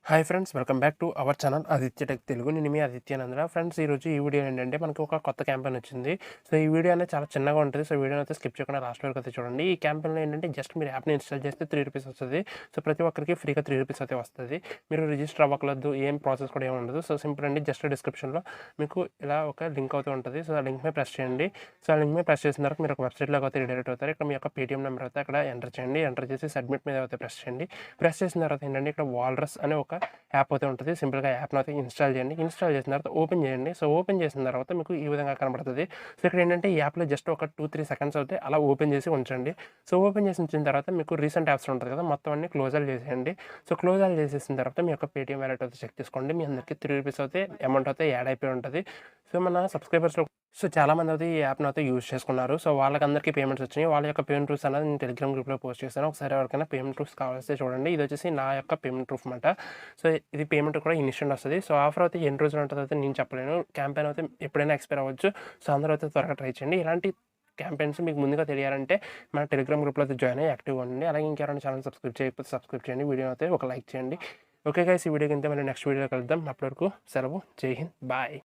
Hi friends, welcome back to our channel Aditya tech Telugu. నేను మీ Aditya నందల. Friends, ఈరోజు ఈ వీడియో ఏంటంటే మనకి ఒక కొత్త క్యాంపెయిన్ వచ్చింది. సో ఈ వీడియో అనేది చాలా చిన్నగా ఉంటుంది. సో వీడియో అయితే స్కిప్ చేయకుండా లాస్ట్ వరకు అయితే చూడండి. ఈ క్యాంపెయిన్లో ఏంటంటే జస్ట్ మీరు యాప్ని ఇన్స్టాల్ చేస్తే ₹3 వస్తుంది. సో ప్రతి ఒక్కరికి ఫ్రీగా ₹3 అయితే వస్తుంది. మీరు రిజిస్టర్ అవ్వకలేదు, ఏం ప్రాసెస్ కూడా ఏమి ఉండదు. సో సింపుల్ అండి, జస్ట్ డిస్క్రిప్షన్లో మీకు ఇలా ఒక లింక్ అవుతూ ఉంటుంది. సో ఆ లింక్ మీద ప్రెస్ చేయండి. సో ఆ లింక్ మీద ప్రెస్ చేసిన తర్వాత మీరు ఒక వెబ్సైట్లోకి అయితే రిడైరెక్ట్ అవుతారు. ఇక్కడ మీ యొక్క పేటీఎం నెంబర్ అయితే అక్కడ ఎంటర్ చేయండి. ఎంటర్ చేసి సబ్మిట్ మీద అయితే ప్రెస్ చేయండి. ప్రెస్ చేసిన తర్వాత ఏంటంటే ఇక్కడ వాల్రస్ అనే ఒక యాప్ అయితే ఉంటుంది. సింపుల్గా యాప్ని అయితే ఇన్స్టాల్ చేయండి. ఇన్స్టాల్ చేసిన తర్వాత ఓపెన్ చేయండి. సో ఓపెన్ చేసిన తర్వాత మీకు ఈ విధంగా కనబడుతుంది. సో ఇక్కడ ఏంటంటే ఈ యాప్లో జస్ట్ ఒక 2-3 సెకండ్స్ అయితే అలా ఓపెన్ చేసి ఉంచండి. సో ఓపెన్ చేసి ఉంచిన తర్వాత మీకు రీసెంట్ యాప్స్ ఉంటుంది కదా, మొత్తం అన్ని క్లోజ్ చేసేయండి. సో క్లోజ్ చేసేసిన తర్వాత మీ యొక్క పేటీఎం వ్యాలెట్ అయితే చెక్ చేసుకోండి. మీ అందరికీ ₹3 అయితే అమౌంట్ అయితే యాడ్ అయిపోయి ఉంటుంది. సో మన సబ్స్క్రైబర్స్లో చాలామంది అయితే ఈ యాప్ని అయితే యూజ్ చేసుకున్నారు. సో వాళ్ళకందరికీ పేమెంట్స్ వచ్చినాయి. వాళ్ళ యొక్క పేమెంట్ ప్రూఫ్స్ అనేది నేను టెలిగ్రామ్ గ్రూప్లో పోస్ట్ చేస్తాను. ఒకసారి ఎవరికైనా పేమెంట్ ప్రూఫ్స్ కావాల్సి చూడండి. ఇది వచ్చేసి నా యొక్క పేమెంట్ ప్రూఫ్ అనమాట. సో ఇది పేమెంట్ కూడా ఇన్స్టెంట్ వస్తుంది. సో ఆఫర్ అయితే ఎన్ని రోజులు ఉంటుందో అయితే నేను చెప్పలేను. క్యాంపెయిన్ అయితే ఎప్పుడైనా ఎక్స్పైర్ అవ్వచ్చు. సో అందరూ అయితే త్వరగా ట్రై చేయండి. ఇలాంటి క్యాంపెయిన్స్ మీకు ముందుగా తెలియాలంటే మన టెలిగ్రామ్ గ్రూప్లో అయితే జాయిన్ అయ్యి యాక్టివ్గా ఉండండి. అలాగే ఇంకెవరైనా ఛానల్ సబ్స్క్రైబ్ చేయకపోతే సబ్స్క్రైబ్ చేయండి. వీడియో అయితే ఒక లైక్ చేయండి. ఓకే గైస్, ఈ వీడియో కింద మళ్ళీ నెక్స్ట్ వీడియో కలుద్దాం. అప్పటి వరకు సెలవు. జై హింద్, బాయ్.